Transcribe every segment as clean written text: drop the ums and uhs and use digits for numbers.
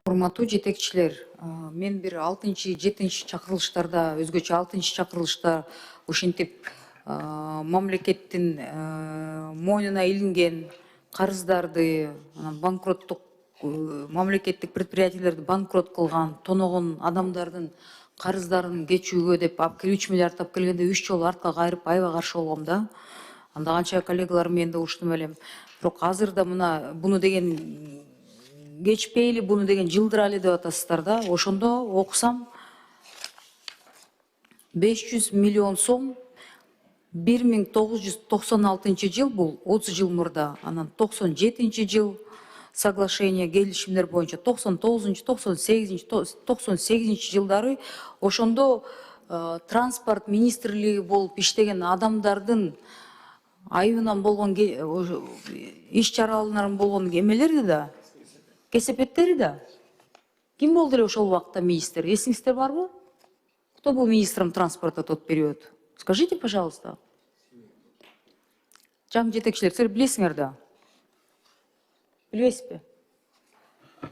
Урматтуу жетекчилер, мен бир 6-7 чакырылыштарда, өзгөчө 6 чакырылышта ушинтип мамлекеттин мойнуна илинген карыздарды, банкроттук мамлекеттик предприятиелерди банкрот кылган, тоногон адамдардын карыздарын кечүүгө деп алып келип 3 миллиард алып келгенде 3 жолу артка кайрып аябай каршы болгом да. Анда канча коллегаларым менен да уруштум элем. Бирок азыр да мына буну деген geçpeyli bunu деген жылдыралы деп атасыздар да. Ошондо окусам 500 миллион сом 1996 жыл, бул 30 жыл мурда, анан 97 жыл соглашение, келишимдер боюнча 99-98 жылдары ошондо транспорт министрлиги болуп иштеген адамдардын айынан болгон иш чараларын болгон эмелери да, кесепеттери да. Ким болду эле ошол убакта министр? Эсиңиздер барбы? Кто был министром транспорта в тот период? Скажите, пожалуйста. Жам жетекчилер, силер билесиңер да. Билбейсизби?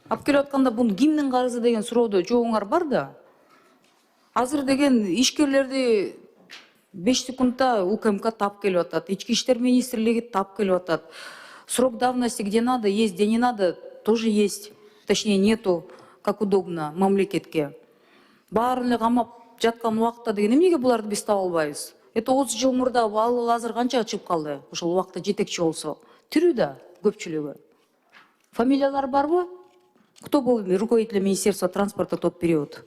Алып келип атканда бунун кимдин карызы деген суроодо жообуңар бар да. Азыр деген ишкерлерди 5 секундта УКМК тап келип атат, ички иштер министрлиги тап келип атат. Срок давности где надо есть, где не надо тоже есть. Точнее нету, как удобно мамлекетке. Баарын эле камап жаткан убакта деген эмнеге буларды биз таба албайбыз? Это 30 жыл мурда ал азыр канчага чыгып калды? Ошол убакта жетекчи болсо. Тирүү да көпчүлүгү. Фамилиялары барбы? Кто был руководителем Министерства транспорта в тот период?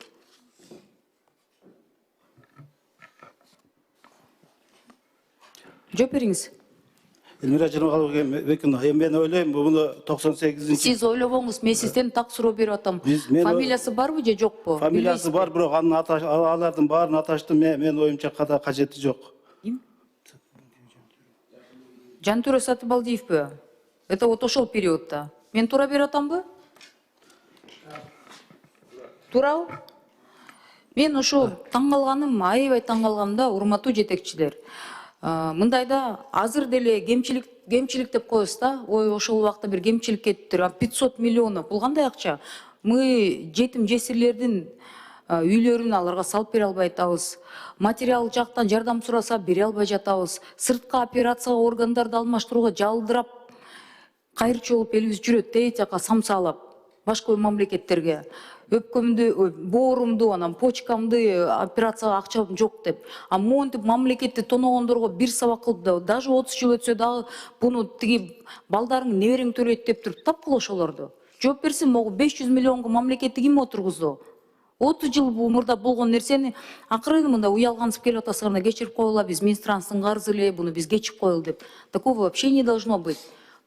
Жооп бериңиз. Элмира Жаныбековна, мен ойлойм, буну 98. Сиз ойлобоңуз, мен сизден так суроо берип атам. Фамилиясы барбы же жокпу? Фамилиясы бар, бирок алардын баарын аташтым, мен оюмча кажети жок. Ким? Жантүрө Сатыбалдиевпи? Это вот ошол периодта. Мен туура берип атамбы? Туурабы? Мен ошо таң калганым, аябай таң калгам да, урматтуу жетекчилер. Мындайда азыр деле кемчилик деп коебуз да. Ой, ошол убакта бир кемчилик кетиптир. 500 миллионов. Бул кандай акча? Мы жетим жесирлердин үйлөрүн аларга салып бере албай атабыз. Материал жактан жардам сураса бере албай жатабыз. Сырткы операцияга органдарды алмаштырууга жалдырап кайрчу болуп элибиз жүрөт, тээ жака самсалап башка мамлекеттерге. Өпкөмдү, боорумду, анан почкамды операцияга акчам жок деп. А монтип мамлекетти тоногондорго бир сабак кылып да, даже 30 жыл өтсө дагы буну тиги балдарың неберең төлөйт деп туруп тапкыл ошолорду. Жооп берсин, могу 500 миллионго мамлекетти ким отургузду? 30 жыл мурда болгон нерсени акырын мында уялгансып келип атасыңар, кечирип койгула, биз Минстранстын карызы эле, буну биз кечип коелу деп. Такого вообще не должно быть.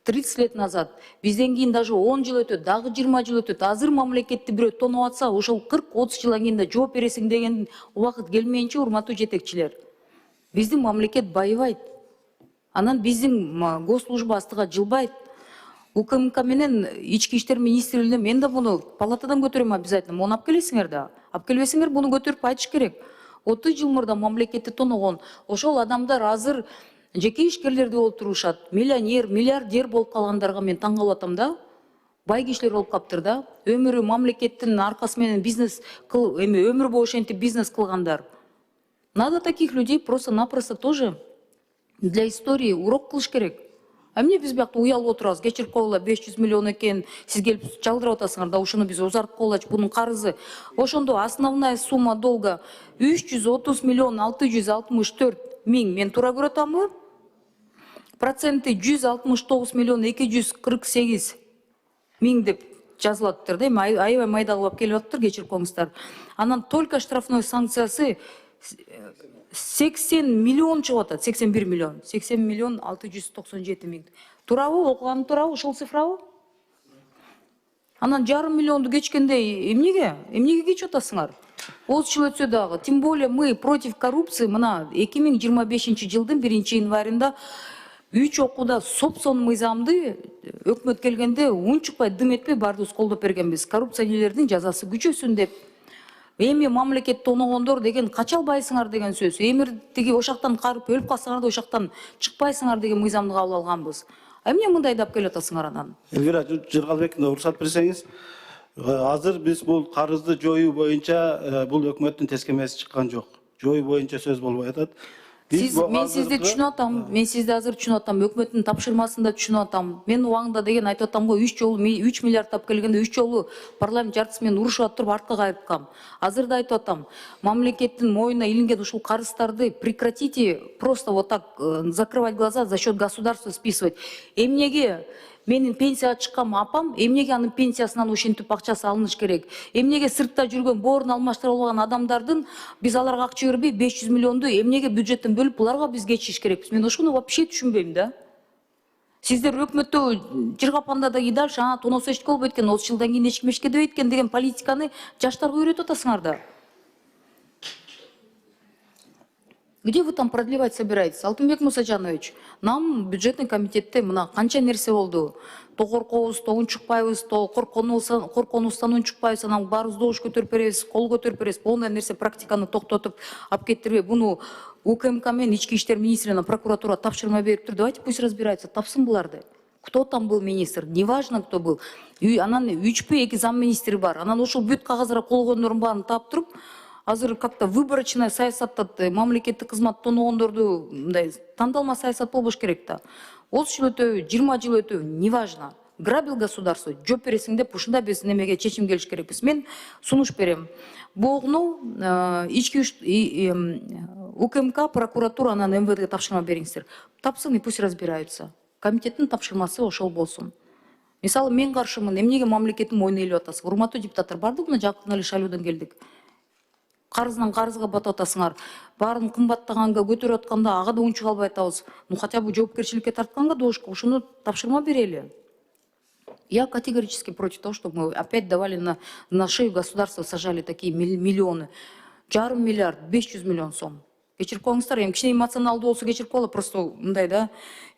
30 лет назад, бизден кийин даже 10 жыл өтөт, дагы 20 жыл өтөт. Азыр мамлекетти бирөө тоноп атса, ошол 40-30 жылдан кийин да жооп бересиң деген убакыт келмейинче, урматтуу жетекчилер. Биздин мамлекет байыбайт. Анан биздин госслужба астыга жылбайт. УКМК менен ички иштер министрлигине мен да буну палатадан көтөрөм обязательно. Муну алып келесиңер да. Алып келбесеңер буну көтөрүп айтыш керек. 30 жыл мурда мамлекетти тоногон ошол адамдар азыр жеке ишкерлерди болуп турушат. Миллионер, миллиардер болуп калгандарга мен таң калып атам да. Бай кишилер болуп калыптыр да. Өмүрү мамлекеттин аркасы менен бизнес кыл, өмүр бою ошентип бизнес кылгандар. Надо таких людей просто-напросто тоже для истории урок кылыш керек. А эмне биз биякта уялып отурабыз, кечирип койгула, 500 миллион экен, сиз келип жалдырап атасыңар да, ошону биз узартып койгулачы, бунун карызы. Ошондо основная сумма долга 330 миллион 664 миң. Мен туура көрүп атамбы? Проценты 169 миллион 248 миң деп жазылаттыр да, аябай майдалап келип атыптыр, кечирип коюңуздар. Анан только штрафной санкциясы 80 миллион чыгып атат, 81 миллион, 80 миллион 697 миң. Туурабы, окуганым туурабы, ошол цифрабы? Анан жарым миллионду кечкенде эмнеге кечип атасыңар? 30 жыл өтсө дагы. Тем более мы против коррупции мына 2025 жылдын 1 январында 3 окууда сопсон мыйзамды өкмөт келгенде унчукпай дым этпей баарыбыз колдоп бергенбиз. Коррупционерлердин жазасы күчөсүн деп. Эми мамлекет тоногондор деген кача албайсыңар деген сөз. Эмир тиги ошактан карып өлүп калсаңар да ошактан чыкпайсыңар деген мыйзамды кабыл алганбыз. Эмне мындай деп келип атасыңар анан? Элвира Жаныбековна, уруксат берсеңиз, Азыр биз бул карызды жоюу боюнча бул өкмөттүн тескемеси чыккан жок. Жоюу боюнча сөз болбой атат. Мен сизди түшүнүп атам. Мен сизди азыр түшүнүп атам. Өкмөттүн тапшырмасында түшүнүп атам. Мен убагында деген айтып атам го 3 жолу 3 миллиард тап келгенде 3 жолу парламент жартысы менен урушуп атып артка кайрыткам. Азыр да айтып атам. Мамлекеттин мойнуна илинген ушул карыздарды прекратите просто вот так закрывать глаза за счет государства списывать. Эмнеге менин пенсияга чыккан апам, эмнеге анын пенсиясынан ошентип акчасы алыныш керек? Эмнеге сыртта жүргөн боорун алмаштыра албаган адамдардын биз аларга акча бербей 500 миллионду эмнеге бюджеттен бөлүп буларга биз кечириш керекпиз? Мен ошону вообще түшүнбөйм да. Сиздер өкмөттө Жыргапанда да и дальше тоносо эчтеке болбойт экен, 30 жылдан кийин эч ким эчке дебейт экен деген политиканы жаштарга үйрөтүп атасыңар да. Где вы там продлевать собираетесь? Алтынбек Мусажанович, нам бюджетный комитетте мына канча нерсе болду. То коркобуз, то унчукпайбыз, то корконубуздан унчукпайбыз, анан баарыбыз добуш көтөрүп беребиз, кол көтөрүп беребиз. Полный нерсе практиканы токтотуп алып кеттирбей, буну УКМК менен Ички иштер министрине прокуратура тапшырма бериптир. Давайте пусть разбираются, тапсын буларды. Кто там был министр, неважно кто был. Анан 3-2 замминистри бар. Анан ошол бүт кагаздарга кол койгондордун баарын таап туруп, азыр как-то выборочный саясатта мамлекеттик кызмат тоногондорду мындай тандалма саясат болбош керек да. 30 жыл өтөбү, 20 жыл өтөбү, неважно. Грабил государство, жооп бересиң деп ушунда биз немеге чечим келиш керекпиз. Мен сунуш берем. Богну УКМК, прокуратура анан МВДге тапшырма бериңиздер. Тапсын и пусть разбираются. Комитеттин тапшырмасы ошол болсун. Мисалы мен каршымын, эмнеге мамлекеттин мойнуна илип атасыз? Урматтуу депутаттар, бардык мына жакын эле шайлоодон келдик. Карыздан карызга батып атасыңар. Баарын кымбаттаганга көтөрүп атканда ага да унчук албай атабыз. Ну хотя бы жоопкерчиликке тартканга добушка ушуну тапшырма берели. Я категорически против того, чтобы мы опять давали на шею государства, сажали такие миллионы. 1,5 миллиард, 500 миллион сом. Кечирип коюңуздар, эми кичине эмоционалдуу болсо кечирип коелу, просто мындай да,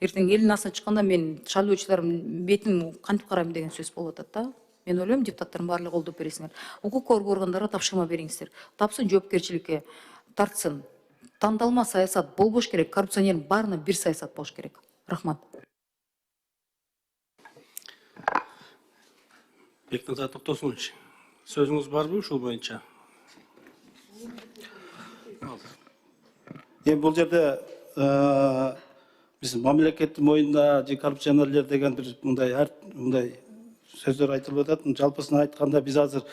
эртең элдин астына чыкканда мен шайлоочулардын бетин кантип карайм деген сөз болуп атат да. Мен ойлойм, депутаттардын баардыгы колдоп бересиңер. Укук коргоо органдарына тапшырма бериңиздер. Тапсын, жоопкерчиликке тартсын. Тандалма саясат болбош керек, коррупционердин баарына бир саясат болуш керек. Рахмат. Бекназар Токтосунович, сөзүңүз барбы ушул боюнча? Эми бул жерде биз мамлекеттин мойнуна коррупционерлер деген бир мындай сөздөр айтылып атат. Жалпысын айтканда биз азыр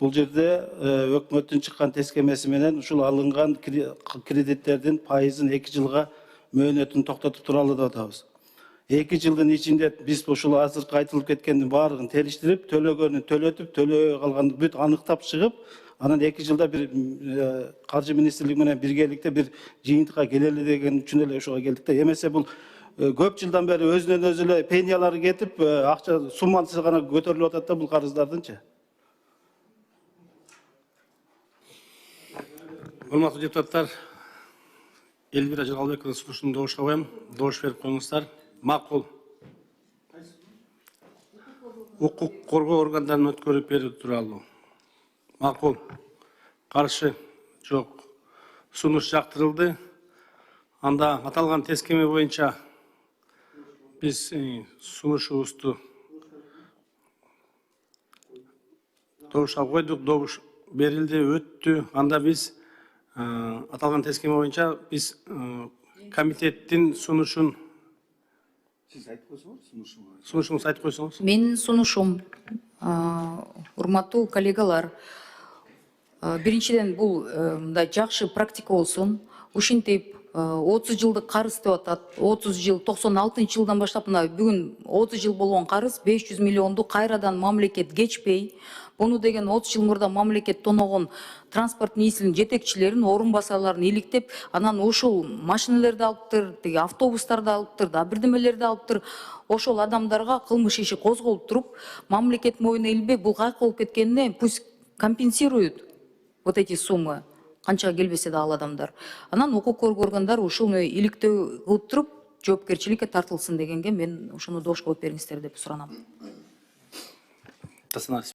бул жерде өкмөттүн чыккан тескемеси менен ушул алынган кредиттердин пайызын 2 жылга мөөнөтүн токтотуп туралы деп атабыз. 2 жылдын ичинде биз ушул азыркы айтылып кеткендин баардыгын териштирип, төлөгөнүн төлөтүп, төлөбөй калганды бүт аныктап чыгып, анан 2 жылда бир каржы министрлиги менен биргеликте бир жыйынтыкка келели деген үчүн эле ошого келдик да. Эмесе бул көп жылдан бери өзүнөн өзү эле пенсиялары кетип, акча суммасы гана көтөрүлүп атат да бул карыздардынчы. Урматтуу депутаттар, Элвира Жалалбековна сунушун добуштабайм. Добуш берип коюңуздар. Макул. Укук коргоо органдарынын өткөрүп берүү тууралуу. Макул. Каршы жок. Сунуш жактырылды. Анда аталган тескеме боюнча биз сунушубузду добушка койдук, добуш берилди, өттү. Анда биз аталган тескеме боюнча биз комитеттин сунушун сунушуңузду айтып койсоңуз. Менин сунушум, урматтуу коллегалар, биринчиден бул мындай жакшы практика болсун. Ушинтип 30 жылдык карыз деп атат. 30 жыл 96-жылдан баштап мына бүгүн 30 жыл болгон карыз 500 миллионду кайрадан мамлекет кечпей, буну деген 30 жыл мурда мамлекет тоногон транспорт министринин жетекчилерин, орун басарларын иликтеп, анан ушул машиналерди алыптыр, тиги автобустарды алыптыр, да бирдемелерди алыптыр. Ошол адамдарга кылмыш иши козголуп туруп, мамлекет мойнуна илбей, бул кайка болуп кеткенине пусть компенсируют вот эти суммы. Канча келбесе да ал адамдар. Анан укук коргоо органдары ушуну иликтөө кылып туруп, жоопкерчиликке тартылсын дегенге мен ушуну добуш кылып бериңиздер деп суранам.